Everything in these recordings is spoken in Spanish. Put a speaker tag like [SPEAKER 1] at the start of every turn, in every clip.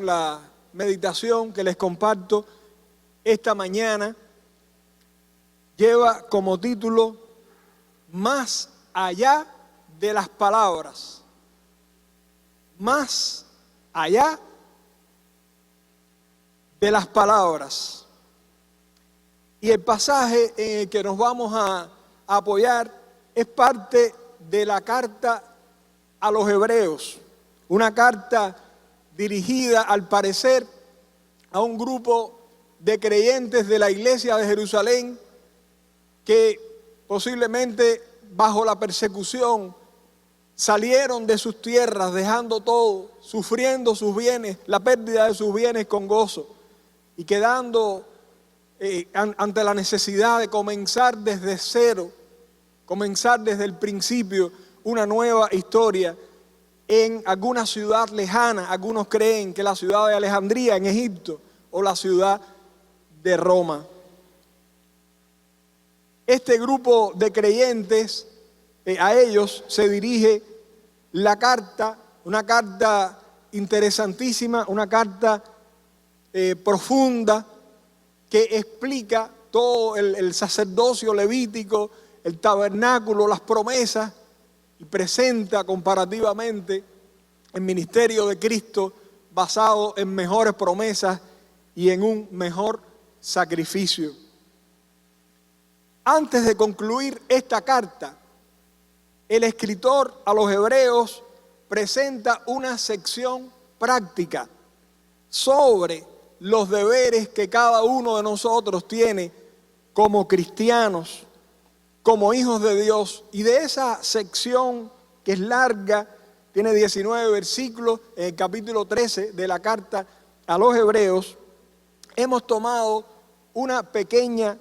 [SPEAKER 1] reflexión, la meditación que les comparto esta mañana lleva como título Más allá de las palabras. Más allá de las palabras. Y el pasaje en el que nos vamos a apoyar es parte de la carta a los Hebreos, una carta dirigida al parecer a un grupo de creyentes de la iglesia de Jerusalén que posiblemente bajo la persecución salieron de sus tierras dejando todo, sufriendo sus bienes, la pérdida de sus bienes con gozo y quedando ante la necesidad de comenzar desde cero, comenzar desde el principio una nueva historia en alguna ciudad lejana. Algunos creen que la ciudad de Alejandría en Egipto o la ciudad de Roma. Este grupo de creyentes, a ellos se dirige la carta, una carta interesantísima, una carta profunda que explica todo el sacerdocio levítico, el tabernáculo, las promesas, y presenta comparativamente el ministerio de Cristo basado en mejores promesas y en un mejor sacrificio. Antes de concluir esta carta, el escritor a los Hebreos presenta una sección práctica sobre los deberes que cada uno de nosotros tiene como cristianos, como hijos de Dios. Y de esa sección que es larga, tiene 19 versículos, en el capítulo 13 de la carta a los Hebreos, hemos tomado una pequeña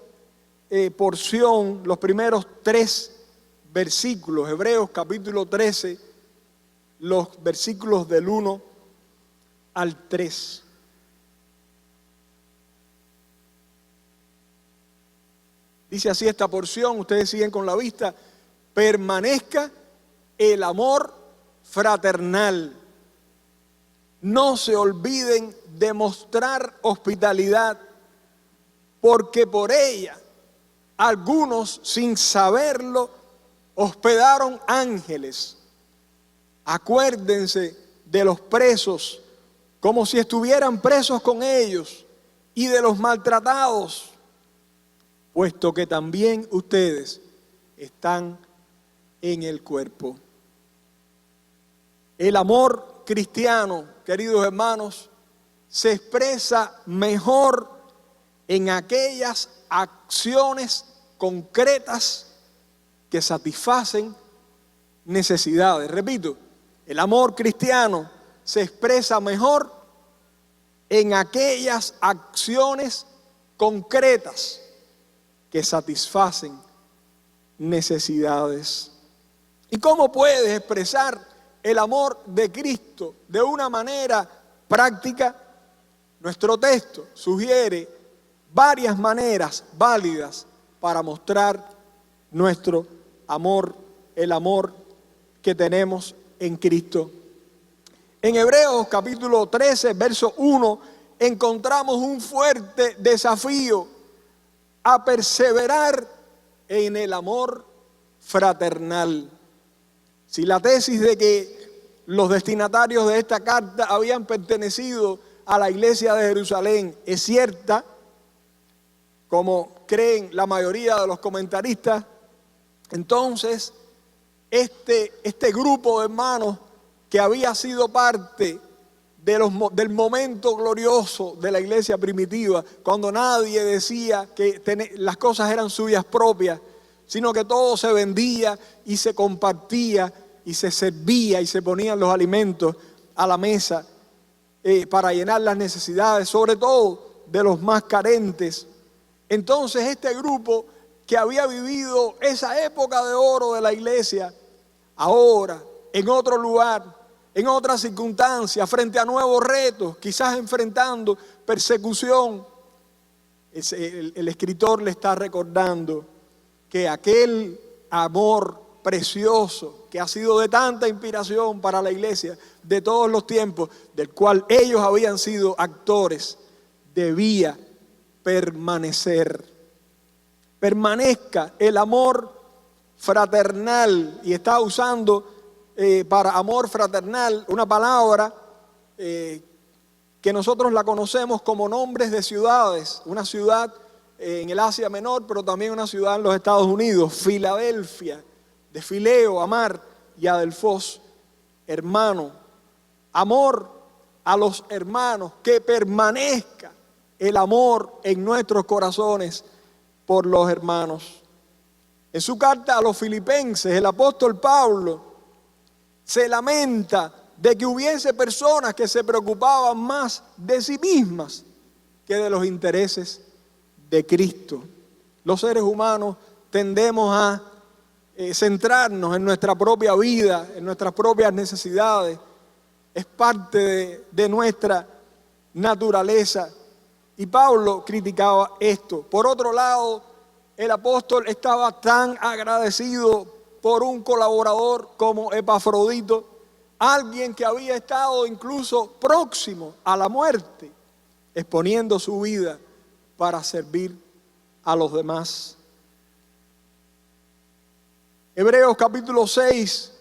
[SPEAKER 1] porción, los primeros 3 versículos, Hebreos capítulo 13, los versículos del 1 al 3. Dice así esta porción, ustedes siguen con la vista: permanezca el amor fraternal. No se olviden de mostrar hospitalidad, porque por ella algunos, sin saberlo, hospedaron ángeles. Acuérdense de los presos, como si estuvieran presos con ellos, y de los maltratados, puesto que también ustedes están en el cuerpo. El amor cristiano, queridos hermanos, se expresa mejor en aquellas acciones concretas que satisfacen necesidades. Repito, el amor cristiano se expresa mejor en aquellas acciones concretas que satisfacen necesidades. ¿Y cómo puedes expresar el amor de Cristo de una manera práctica? Nuestro texto sugiere varias maneras válidas para mostrar nuestro amor, el amor que tenemos en Cristo. En Hebreos capítulo 13, verso 1, encontramos un fuerte desafío a perseverar en el amor fraternal. Si la tesis de que los destinatarios de esta carta habían pertenecido a la iglesia de Jerusalén es cierta, como creen la mayoría de los comentaristas, entonces este grupo de hermanos que había sido parte del momento glorioso de la iglesia primitiva, cuando nadie decía que las cosas eran suyas propias, sino que todo se vendía y se compartía y se servía y se ponían los alimentos a la mesa para llenar las necesidades, sobre todo de los más carentes. Entonces este grupo que había vivido esa época de oro de la iglesia, ahora en otro lugar, en otras circunstancias, frente a nuevos retos, quizás enfrentando persecución, el escritor le está recordando que aquel amor precioso que ha sido de tanta inspiración para la iglesia de todos los tiempos, del cual ellos habían sido actores, debía permanecer. Permanezca el amor fraternal, y está usando para amor fraternal una palabra que nosotros la conocemos como nombres de ciudades. Una ciudad en el Asia Menor, pero también una ciudad en los Estados Unidos, Filadelfia, de Fileo, amar, y Adelfos, hermano. Amor a los hermanos, que permanezca el amor en nuestros corazones por los hermanos. En su carta a los Filipenses, el apóstol Pablo se lamenta de que hubiese personas que se preocupaban más de sí mismas que de los intereses de Cristo. Los seres humanos tendemos a centrarnos en nuestra propia vida, en nuestras propias necesidades. Es parte de nuestra naturaleza. Y Pablo criticaba esto. Por otro lado, el apóstol estaba tan agradecido por un colaborador como Epafrodito, alguien que había estado incluso próximo a la muerte, exponiendo su vida para servir a los demás. Hebreos capítulo 6,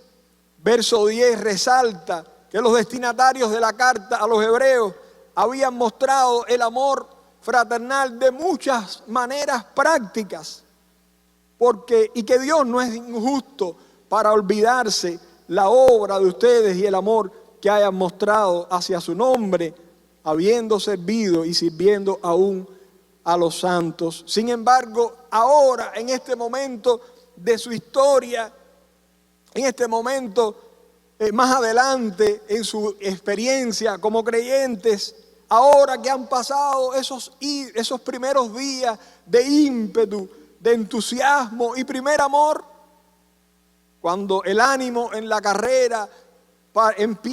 [SPEAKER 1] verso 10 resalta que los destinatarios de la carta a los hebreos habían mostrado el amor fraternal de muchas maneras prácticas, y que Dios no es injusto para olvidarse la obra de ustedes y el amor que hayan mostrado hacia su nombre, habiendo servido y sirviendo aún a los santos. Sin embargo, ahora, en este momento de su historia, en este momento más adelante en su experiencia como creyentes, ahora que han pasado esos primeros días de ímpetu, de entusiasmo y primer amor, cuando el ánimo en la carrera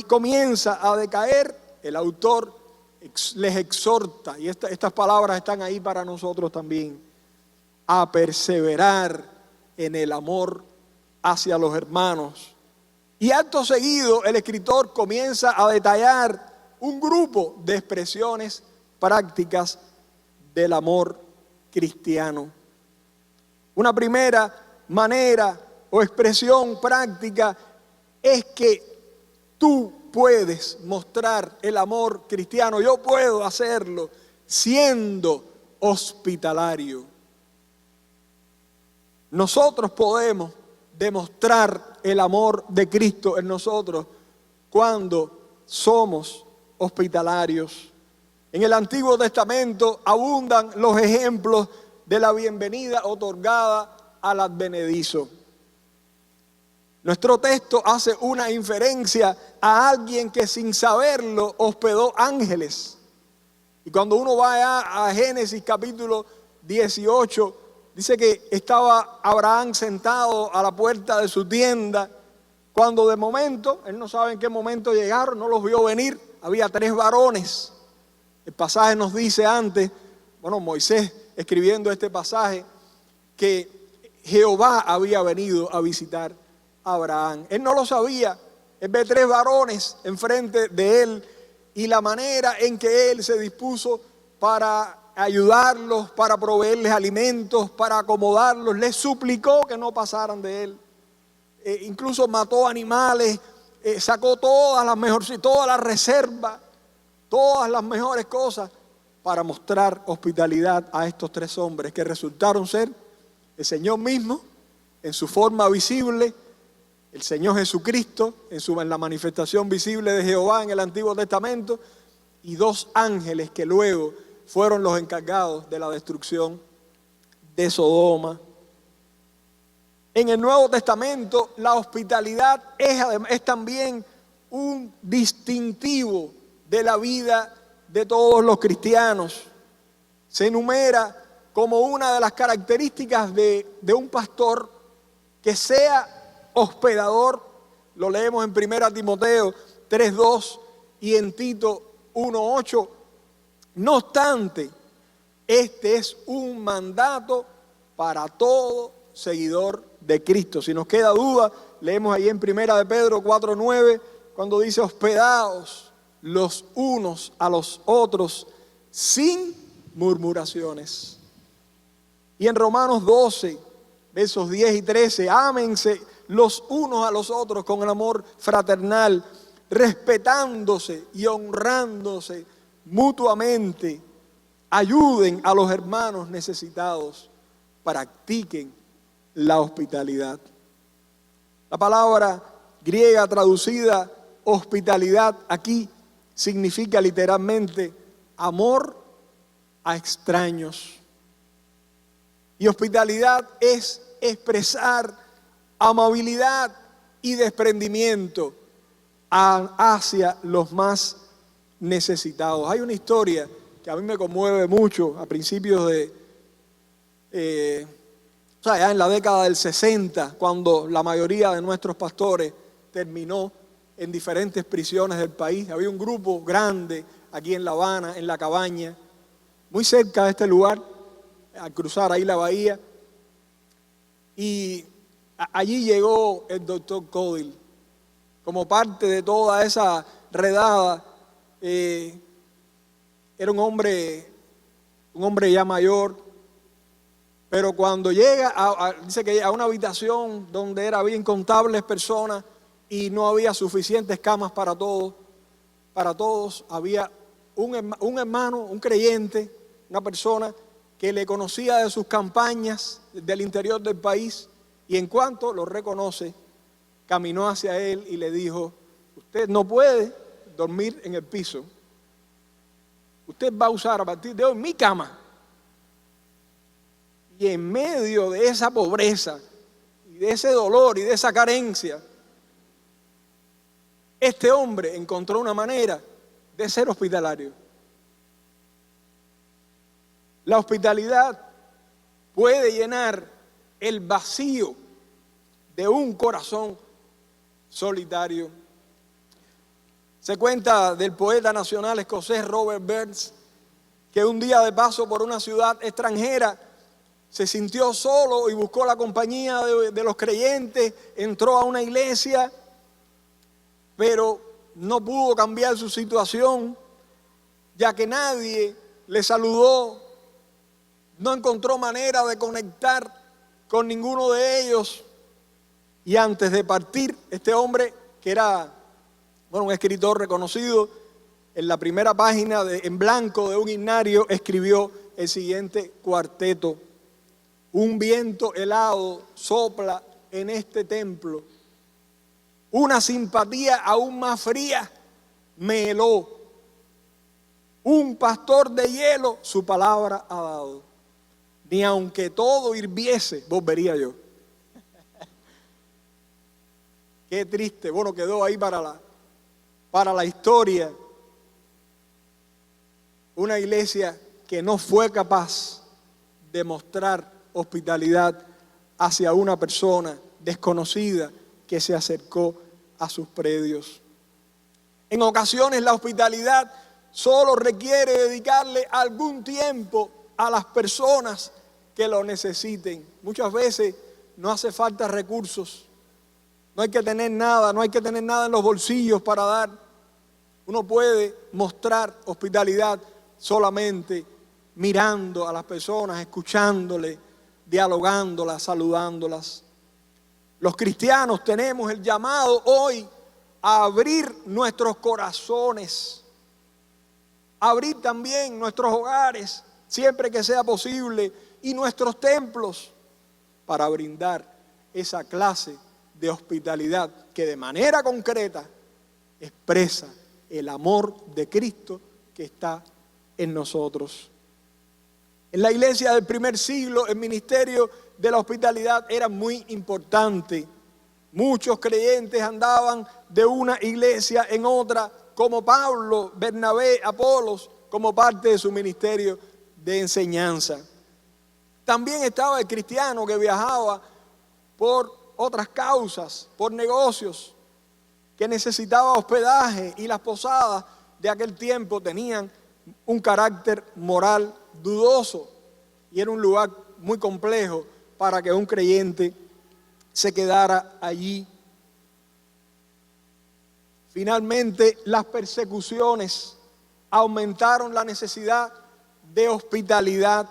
[SPEAKER 1] comienza a decaer, el autor les exhorta, y estas palabras están ahí para nosotros también, a perseverar en el amor hacia los hermanos. Y acto seguido el escritor comienza a detallar un grupo de expresiones prácticas del amor cristiano. Una primera manera o expresión práctica es que tú puedes mostrar el amor cristiano, yo puedo hacerlo siendo hospitalario. Nosotros podemos demostrar el amor de Cristo en nosotros cuando somos hospitalarios. En el Antiguo Testamento abundan los ejemplos de la bienvenida otorgada al advenedizo. Nuestro texto hace una inferencia a alguien que sin saberlo hospedó ángeles. Y cuando uno va a Génesis capítulo 18, dice que estaba Abraham sentado a la puerta de su tienda, cuando de momento, él no sabe en qué momento llegaron, no los vio venir, había 3 varones. El pasaje nos dice antes, Moisés escribiendo este pasaje, que Jehová había venido a visitar a Abraham. Él no lo sabía, él ve 3 varones enfrente de él y la manera en que él se dispuso para ayudarlos, para proveerles alimentos, para acomodarlos, les suplicó que no pasaran de él. Incluso mató animales, sacó todas las reservas, todas las mejores cosas para mostrar hospitalidad a estos 3 hombres que resultaron ser el Señor mismo en su forma visible, el Señor Jesucristo en la manifestación visible de Jehová en el Antiguo Testamento, y 2 ángeles que luego fueron los encargados de la destrucción de Sodoma. En el Nuevo Testamento la hospitalidad es también un distintivo de la vida de todos los cristianos. Se enumera como una de las características de un pastor que sea hospedador. Lo leemos en 1 Timoteo 3:2 y en Tito 1:8. No obstante, este es un mandato para todo seguidor de Cristo. Si nos queda duda, leemos ahí en 1 de Pedro 4:9, cuando dice: hospedaos los unos a los otros sin murmuraciones. Y en Romanos 12, versos 10 y 13, ámense los unos a los otros con el amor fraternal, respetándose y honrándose mutuamente. Ayuden a los hermanos necesitados, practiquen la hospitalidad. La palabra griega traducida hospitalidad aquí significa literalmente amor a extraños. Y hospitalidad es expresar amabilidad y desprendimiento hacia los más necesitados. Hay una historia que a mí me conmueve mucho a principios ya en la década del 60, cuando la mayoría de nuestros pastores terminó en diferentes prisiones del país. Había un grupo grande aquí en La Habana, en La Cabaña, muy cerca de este lugar, al cruzar ahí la bahía. Y allí llegó el doctor Codil, como parte de toda esa redada. Era un hombre ya mayor, pero cuando llega, dice que a una habitación donde había incontables personas y no había suficientes camas para todos, había un hermano, un creyente, una persona que le conocía de sus campañas del interior del país, y en cuanto lo reconoce, caminó hacia él y le dijo: usted no puede dormir en el piso, usted va a usar a partir de hoy mi cama. Y en medio de esa pobreza y de ese dolor y de esa carencia, este hombre encontró una manera de ser hospitalario. La hospitalidad puede llenar el vacío de un corazón solitario. Se cuenta del poeta nacional escocés Robert Burns, que un día de paso por una ciudad extranjera se sintió solo y buscó la compañía de los creyentes, entró a una iglesia, pero no pudo cambiar su situación, ya que nadie le saludó, no encontró manera de conectar con ninguno de ellos. Y antes de partir, este hombre, que era un escritor reconocido, en la primera página en blanco de un himnario escribió el siguiente cuarteto: un viento helado sopla en este templo, una simpatía aún más fría me heló, un pastor de hielo su palabra ha dado, ni aunque todo hirviese volvería yo. Qué triste. Bueno, quedó ahí para la historia. Una iglesia que no fue capaz de mostrar hospitalidad hacia una persona desconocida que se acercó a sus predios. En ocasiones la hospitalidad solo requiere dedicarle algún tiempo a las personas que lo necesiten. Muchas veces no hace falta recursos, no hay que tener nada en los bolsillos para dar. Uno puede mostrar hospitalidad solamente mirando a las personas, escuchándoles, dialogándolas, saludándolas. Los cristianos tenemos el llamado hoy a abrir nuestros corazones, abrir también nuestros hogares, siempre que sea posible, y nuestros templos, para brindar esa clase de hospitalidad que de manera concreta expresa el amor de Cristo que está en nosotros. En la iglesia del primer siglo, el ministerio de la hospitalidad era muy importante. Muchos creyentes andaban de una iglesia en otra, como Pablo, Bernabé, Apolos, como parte de su ministerio de enseñanza. También estaba el cristiano que viajaba por otras causas, por negocios, que necesitaba hospedaje, y las posadas de aquel tiempo tenían un carácter moral dudoso y era un lugar muy complejo para que un creyente se quedara allí. Finalmente, las persecuciones aumentaron la necesidad de hospitalidad,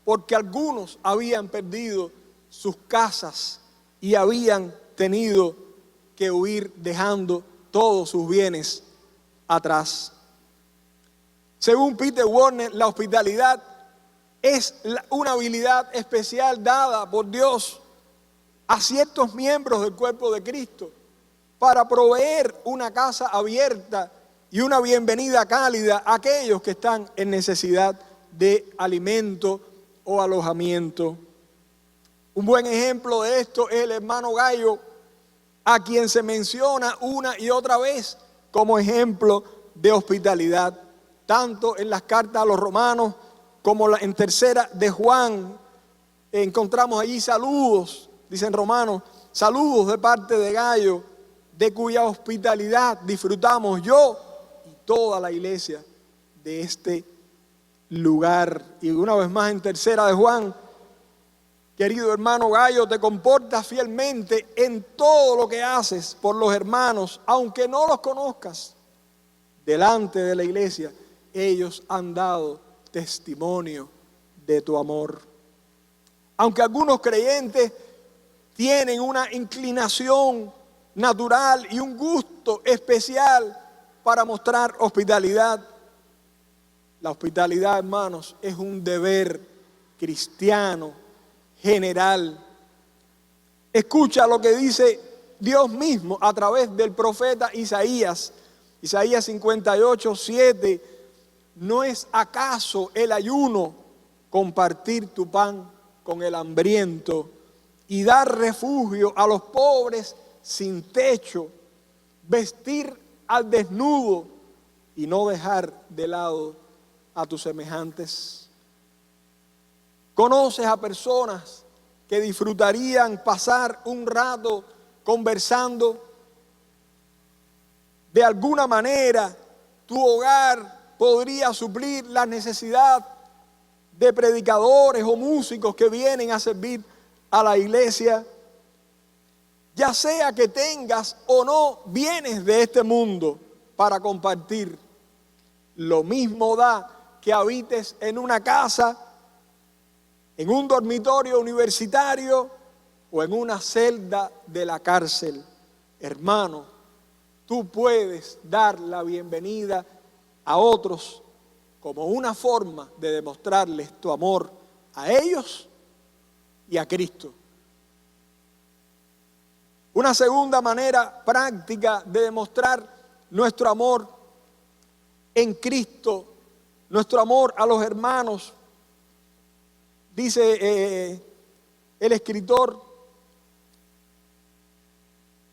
[SPEAKER 1] porque algunos habían perdido sus casas y habían tenido que huir dejando todos sus bienes atrás. Según Peter Warner, la hospitalidad es una habilidad especial dada por Dios a ciertos miembros del cuerpo de Cristo para proveer una casa abierta y una bienvenida cálida a aquellos que están en necesidad de alimento o alojamiento. Un buen ejemplo de esto es el hermano Gallo, a quien se menciona una y otra vez como ejemplo de hospitalidad, tanto en las cartas a los romanos como en tercera de Juan. Encontramos allí saludos, dicen Romanos, saludos de parte de Gallo, de cuya hospitalidad disfrutamos yo y toda la iglesia de este lugar. Y una vez más en tercera de Juan, querido hermano Gallo, te comportas fielmente en todo lo que haces por los hermanos, aunque no los conozcas. Delante de la iglesia, ellos han dado testimonio de tu amor. Aunque algunos creyentes tienen una inclinación natural y un gusto especial para mostrar hospitalidad, la hospitalidad, hermanos, es un deber cristiano general. Escucha lo que dice Dios mismo a través del profeta Isaías. Isaías 58:7. ¿No es acaso el ayuno compartir tu pan con el hambriento y dar refugio a los pobres sin techo, vestir al desnudo y no dejar de lado a tus semejantes? ¿Conoces a personas que disfrutarían pasar un rato conversando? De alguna manera, tu hogar podría suplir la necesidad de predicadores o músicos que vienen a servir a la iglesia. Ya sea que tengas o no bienes de este mundo para compartir, lo mismo da que habites en una casa, en un dormitorio universitario o en una celda de la cárcel. Hermano, tú puedes dar la bienvenida a otros como una forma de demostrarles tu amor a ellos y a Cristo. Una segunda manera práctica de demostrar nuestro amor en Cristo, nuestro amor a los hermanos, dice el escritor,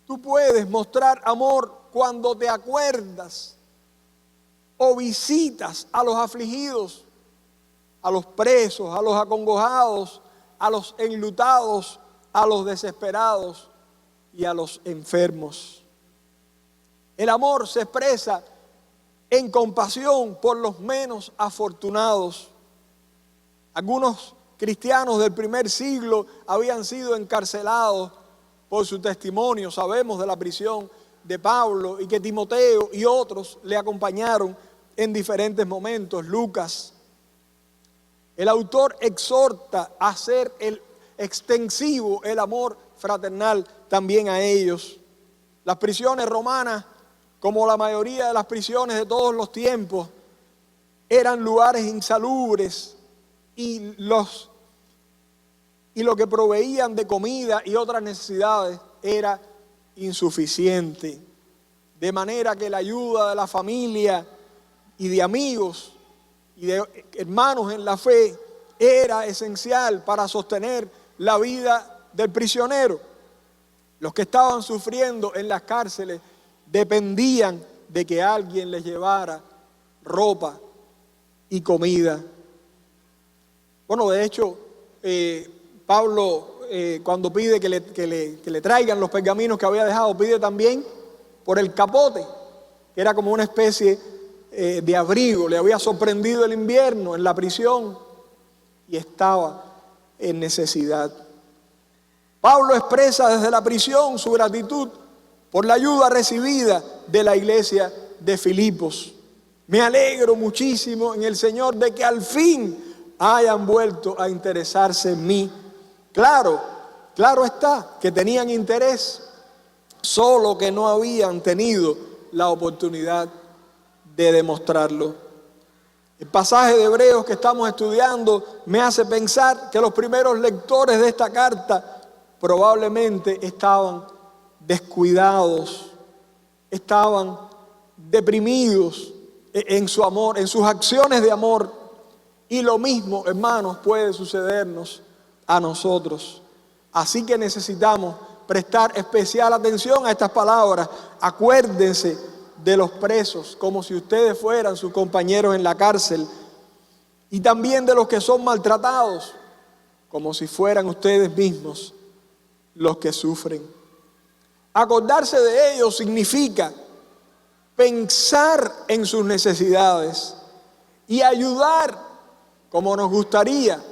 [SPEAKER 1] tú puedes mostrar amor cuando te acuerdas o visitas a los afligidos, a los presos, a los acongojados, a los enlutados, a los desesperados y a los enfermos. El amor se expresa en compasión por los menos afortunados. Algunos cristianos del primer siglo habían sido encarcelados por su testimonio. Sabemos de la prisión de Pablo y que Timoteo y otros le acompañaron en diferentes momentos. Lucas. El autor exhorta a hacer extensivo el amor fraternal también a ellos. Las prisiones romanas, como la mayoría de las prisiones de todos los tiempos, eran lugares insalubres y lo que proveían de comida y otras necesidades era insuficiente. De manera que la ayuda de la familia y de amigos y de hermanos en la fe era esencial para sostener la vida del prisionero. Los que estaban sufriendo en las cárceles dependían de que alguien les llevara ropa y comida. Bueno, de hecho, Pablo, cuando pide que le traigan los pergaminos que había dejado, pide también por el capote, que era como una especie de abrigo. Le había sorprendido el invierno en la prisión y estaba en necesidad. Pablo expresa desde la prisión su gratitud por la ayuda recibida de la iglesia de Filipos. Me alegro muchísimo en el Señor de que al fin hayan vuelto a interesarse en mí. Claro está que tenían interés, solo que no habían tenido la oportunidad de demostrarlo. El pasaje de Hebreos que estamos estudiando me hace pensar que los primeros lectores de esta carta probablemente estaban descuidados, estaban deprimidos en su amor, en sus acciones de amor. Y lo mismo, hermanos, puede sucedernos a nosotros. Así que necesitamos prestar especial atención a estas palabras. Acuérdense de los presos, como si ustedes fueran sus compañeros en la cárcel. Y también de los que son maltratados, como si fueran ustedes mismos los que sufren. Acordarse de ellos significa pensar en sus necesidades y ayudar como nos gustaría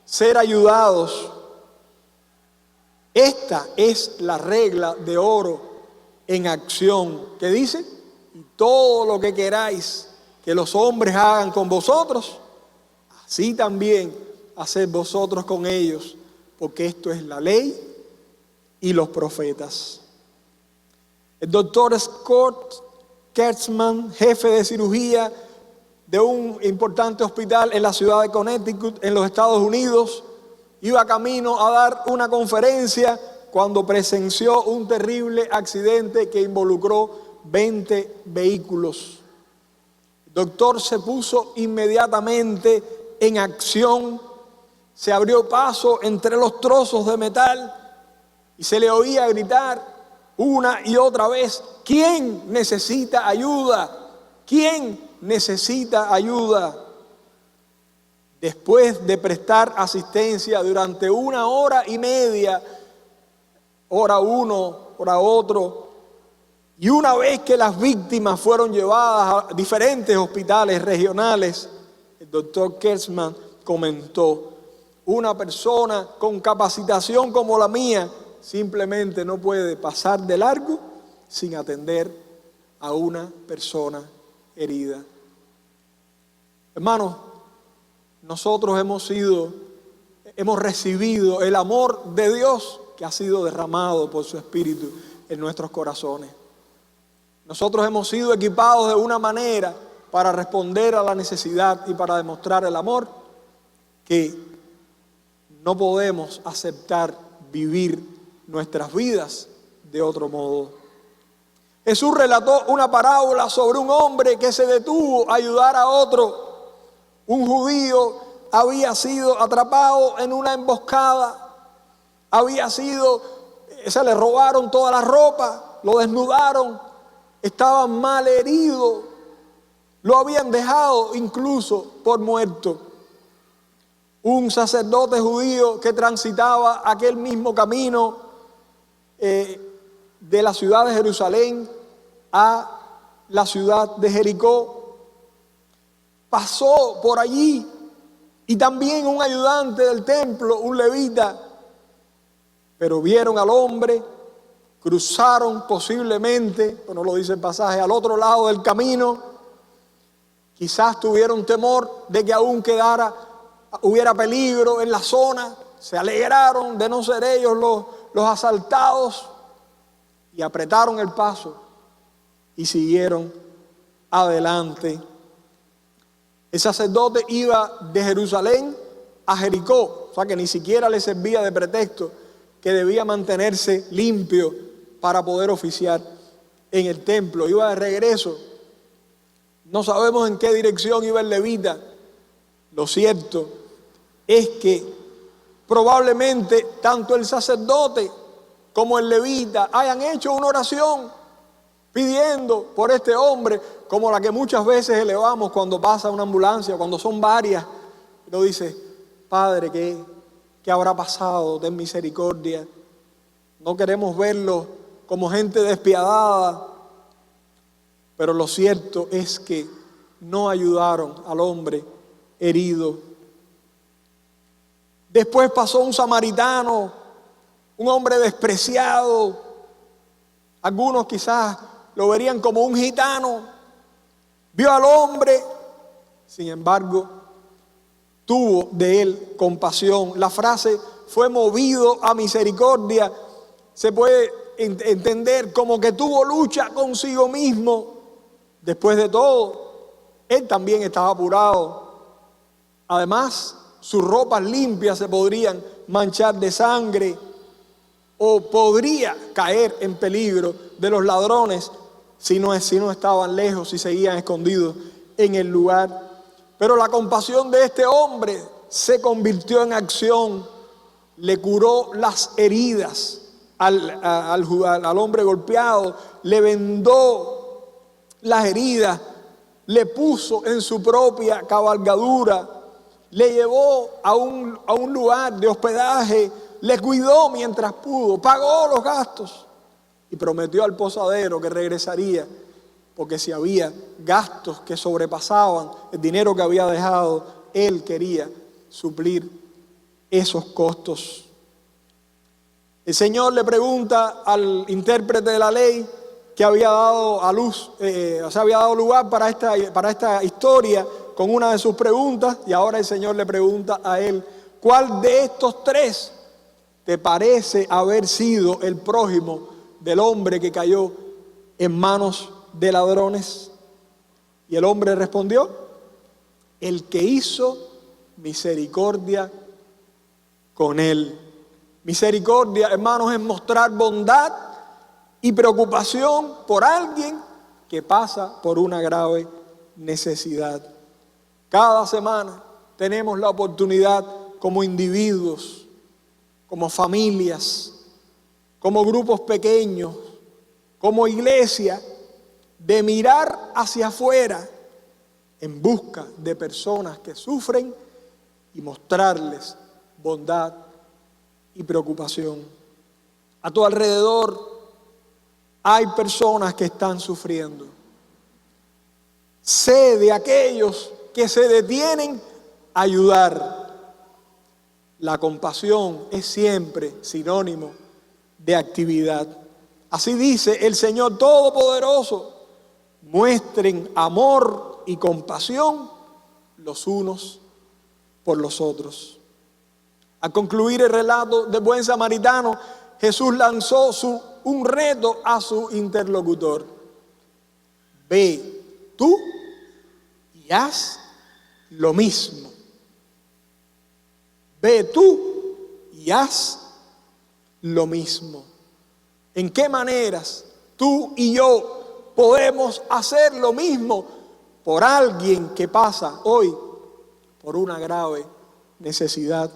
[SPEAKER 1] ser ayudados. Esta es la regla de oro en acción, que dice: y todo lo que queráis que los hombres hagan con vosotros, así también haced vosotros con ellos, porque esto es la ley y los profetas. El doctor Scott Kurtzman, jefe de cirugía de un importante hospital en la ciudad de Connecticut, en los Estados Unidos, iba camino a dar una conferencia cuando presenció un terrible accidente que involucró 20 vehículos. El doctor se puso inmediatamente en acción, se abrió paso entre los trozos de metal y se le oía gritar una y otra vez: ¿quién necesita ayuda? ¿Quién necesita ayuda? Después de prestar asistencia durante 1 hora y media, hora uno, hora otro, y una vez que las víctimas fueron llevadas a diferentes hospitales regionales, el doctor Kurtzman comentó: una persona con capacitación como la mía simplemente no puede pasar de largo sin atender a una persona herida. Hermanos, nosotros hemos recibido el amor de Dios que ha sido derramado por su Espíritu en nuestros corazones. Nosotros hemos sido equipados de una manera para responder a la necesidad y para demostrar el amor que no podemos aceptar vivir nuestras vidas de otro modo. Jesús relató una parábola sobre un hombre que se detuvo a ayudar a otro. Un judío había sido atrapado en una emboscada, se le robaron toda la ropa, lo desnudaron, estaba mal herido, lo habían dejado incluso por muerto. Un sacerdote judío que transitaba aquel mismo camino de la ciudad de Jerusalén a la ciudad de Jericó, pasó por allí, y también un ayudante del templo, un levita, pero vieron al hombre, cruzaron posiblemente, no lo dice el pasaje, al otro lado del camino. Quizás tuvieron temor de que aún hubiera peligro en la zona, se alegraron de no ser ellos los asaltados y apretaron el paso y siguieron adelante. El sacerdote iba de Jerusalén a Jericó, o sea que ni siquiera le servía de pretexto que debía mantenerse limpio para poder oficiar en el templo. Iba de regreso. No sabemos en qué dirección iba el levita. Lo cierto es que probablemente tanto el sacerdote como el levita hayan hecho una oración pidiendo por este hombre, como la que muchas veces elevamos cuando pasa una ambulancia, cuando son varias. Uno dice: Padre, ¿qué habrá pasado? Ten misericordia. No queremos verlo como gente despiadada, pero lo cierto es que no ayudaron al hombre herido. Después pasó un samaritano un hombre despreciado. Algunos quizás lo verían como un gitano. Vio al hombre, sin embargo, tuvo de él compasión. La frase fue movido a misericordia. Se puede entender como que tuvo lucha consigo mismo. Después de todo, él también estaba apurado. Además, sus ropas limpias se podrían manchar de sangre o podría caer en peligro de los ladrones si no estaban lejos y seguían escondidos en el lugar. Pero la compasión de este hombre se convirtió en acción. Le curó las heridas al hombre golpeado, le vendó las heridas, le puso en su propia cabalgadura, le llevó a un lugar de hospedaje, le cuidó mientras pudo, pagó los gastos y prometió al posadero que regresaría, porque si había gastos que sobrepasaban el dinero que había dejado, él quería suplir esos costos. El Señor le pregunta al intérprete de la ley que había dado a luz, había dado lugar para esta historia con una de sus preguntas, y ahora el Señor le pregunta a él: ¿cuál de estos tres te parece haber sido el prójimo del hombre que cayó en manos de ladrones? Y el hombre respondió: el que hizo misericordia con él. Misericordia, hermanos, es mostrar bondad y preocupación por alguien que pasa por una grave necesidad. Cada semana tenemos la oportunidad, como individuos, como familias, como grupos pequeños, como iglesia, de mirar hacia afuera en busca de personas que sufren y mostrarles bondad y preocupación. A tu alrededor hay personas que están sufriendo. Sé de aquellos que se detienen a ayudar. La compasión es siempre sinónimo de actividad. Así dice el Señor Todopoderoso: muestren amor y compasión los unos por los otros. Al concluir el relato del buen samaritano, Jesús lanzó un reto a su interlocutor: ve tú y haz lo mismo. Ve tú y haz lo mismo. ¿En qué maneras tú y yo podemos hacer lo mismo por alguien que pasa hoy por una grave necesidad?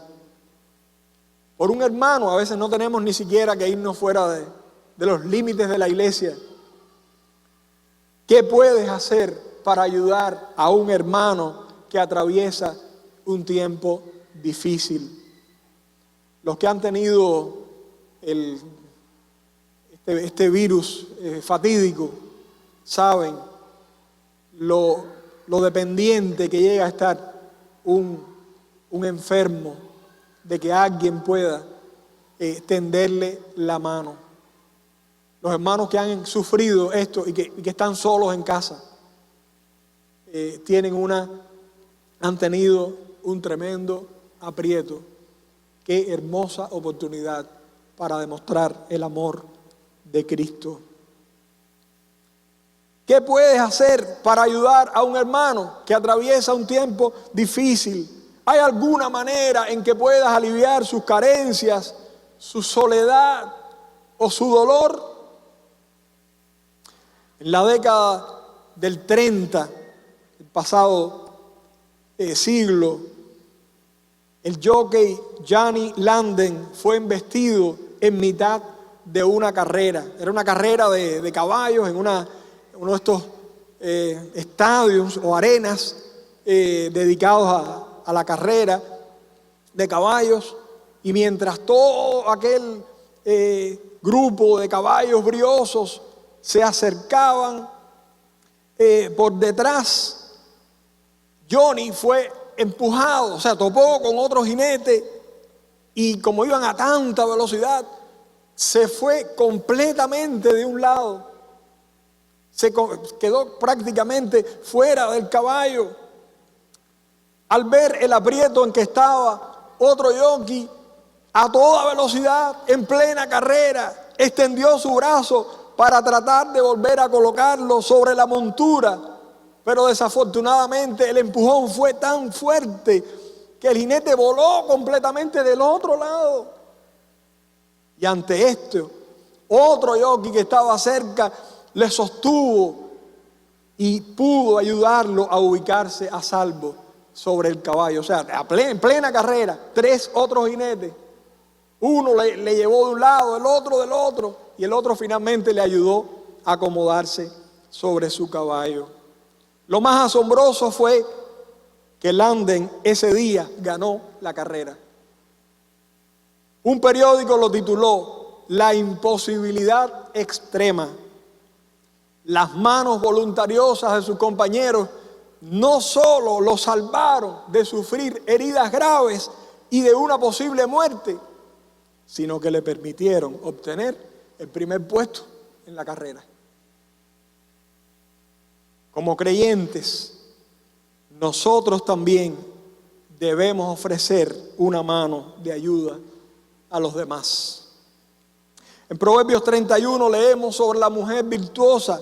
[SPEAKER 1] Por un hermano. A veces no tenemos ni siquiera que irnos fuera de los límites de la iglesia. ¿Qué puedes hacer para ayudar a un hermano que atraviesa un tiempo difícil? Los que han tenido este virus fatídico saben lo dependiente que llega a estar un enfermo de que alguien pueda tenderle la mano. Los hermanos que han sufrido esto y que están solos en casa han tenido un tremendo aprieto. Qué hermosa oportunidad para demostrar el amor de Cristo. ¿Qué puedes hacer para ayudar a un hermano que atraviesa un tiempo difícil? ¿Hay alguna manera en que puedas aliviar sus carencias, su soledad o su dolor? En la década del 30, el pasado siglo, el jockey Johnny Landen fue embestido en mitad de una carrera. Era una carrera de caballos en uno de estos estadios o arenas dedicados a la carrera de caballos, y mientras todo aquel grupo de caballos briosos se acercaban por detrás, Johnny fue empujado, o sea, topó con otro jinete, y como iban a tanta velocidad, se fue completamente de un lado. Quedó prácticamente fuera del caballo. Al ver el aprieto en que estaba, otro jockey a toda velocidad, en plena carrera, extendió su brazo para tratar de volver a colocarlo sobre la montura. Pero desafortunadamente el empujón fue tan fuerte que el jinete voló completamente del otro lado. Y ante esto, otro jockey que estaba cerca le sostuvo y pudo ayudarlo a ubicarse a salvo sobre el caballo. O sea, en plena carrera, 3 otros jinetes. Uno le llevó de un lado, el otro del otro, y el otro finalmente le ayudó a acomodarse sobre su caballo. Lo más asombroso fue que Landen ese día ganó la carrera. Un periódico lo tituló "La imposibilidad extrema". Las manos voluntariosas de sus compañeros no solo lo salvaron de sufrir heridas graves y de una posible muerte, sino que le permitieron obtener el primer puesto en la carrera. Como creyentes, nosotros también debemos ofrecer una mano de ayuda a los demás. En Proverbios 31 leemos sobre la mujer virtuosa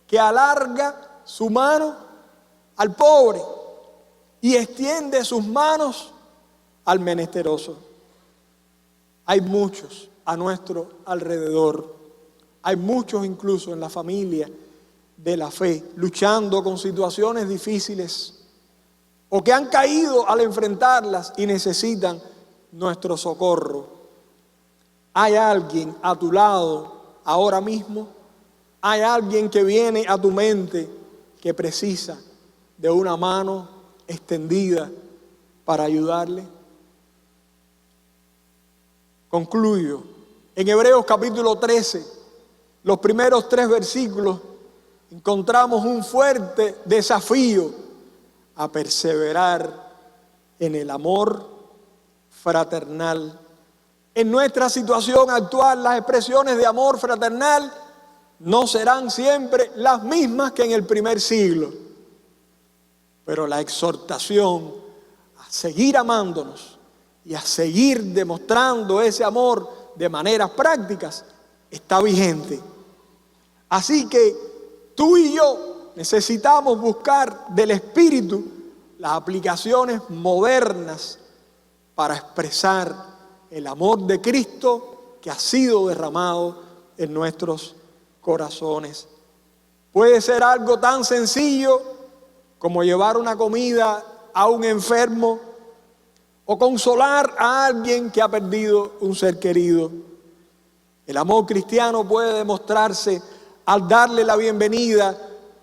[SPEAKER 1] que alarga su mano al pobre y extiende sus manos al menesteroso. Hay muchos a nuestro alrededor, hay muchos incluso en la familia de la fe, luchando con situaciones difíciles o que han caído al enfrentarlas y necesitan nuestro socorro. ¿Hay alguien a tu lado ahora mismo? ¿Hay alguien que viene a tu mente que precisa de una mano extendida para ayudarle? Concluyo. En Hebreos capítulo 13, los primeros 3 versículos, encontramos un fuerte desafío a perseverar en el amor fraternal. En nuestra situación actual, las expresiones de amor fraternal no serán siempre las mismas que en el primer siglo. Pero la exhortación a seguir amándonos y a seguir demostrando ese amor de maneras prácticas está vigente. Así que tú y yo necesitamos buscar del Espíritu las aplicaciones modernas para expresar el amor de Cristo que ha sido derramado en nuestros corazones. Puede ser algo tan sencillo como llevar una comida a un enfermo o consolar a alguien que ha perdido un ser querido. El amor cristiano puede demostrarse al darle la bienvenida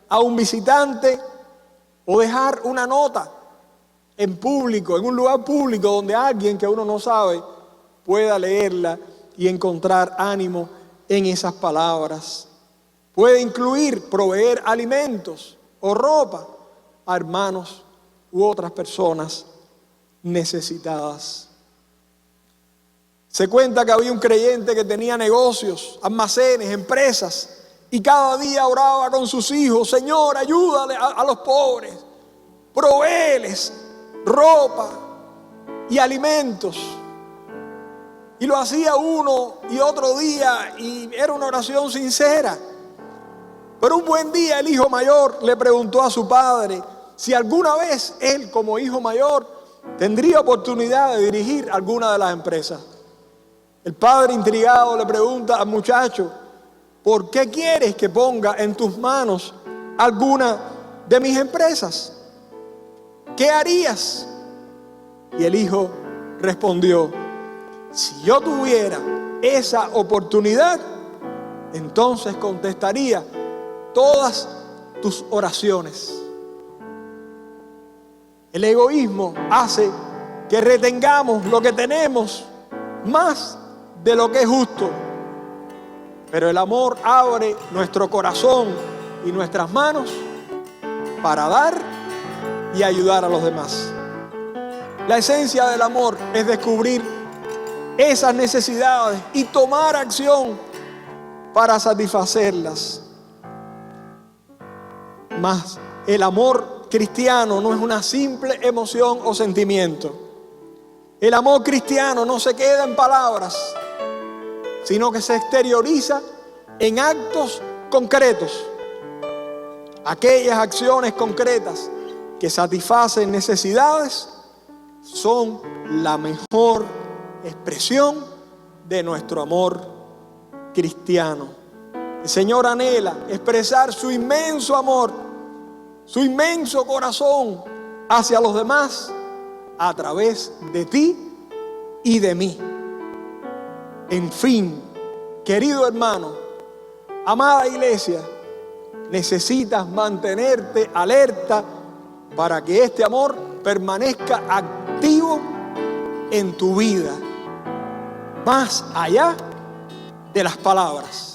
[SPEAKER 1] a un visitante o dejar una nota en público, en un lugar público donde alguien que uno no sabe pueda leerla y encontrar ánimo en esas palabras. Puede incluir proveer alimentos o ropa a hermanos u otras personas necesitadas. Se cuenta que había un creyente que tenía negocios, almacenes, empresas, y cada día oraba con sus hijos: Señor, ayúdale a los pobres, provéeles ropa y alimentos. Y lo hacía uno y otro día, y era una oración sincera. Pero un buen día el hijo mayor le preguntó a su padre si alguna vez él, como hijo mayor, tendría oportunidad de dirigir alguna de las empresas. El padre, intrigado, le pregunta al muchacho: ¿por qué quieres que ponga en tus manos alguna de mis empresas? ¿Qué harías? Y el hijo respondió: si yo tuviera esa oportunidad, entonces contestaría todas tus oraciones. El egoísmo hace que retengamos lo que tenemos más de lo que es justo. Pero el amor abre nuestro corazón y nuestras manos para dar y ayudar a los demás. La esencia del amor es descubrir esas necesidades y tomar acción para satisfacerlas. Mas el amor cristiano no es una simple emoción o sentimiento. El amor cristiano no se queda en palabras, sino que se exterioriza en actos concretos. Aquellas acciones concretas que satisfacen necesidades son la mejor expresión de nuestro amor cristiano. El Señor anhela expresar su inmenso amor, su inmenso corazón hacia los demás a través de ti y de mí. En fin, querido hermano, amada iglesia, necesitas mantenerte alerta para que este amor permanezca activo en tu vida, más allá de las palabras.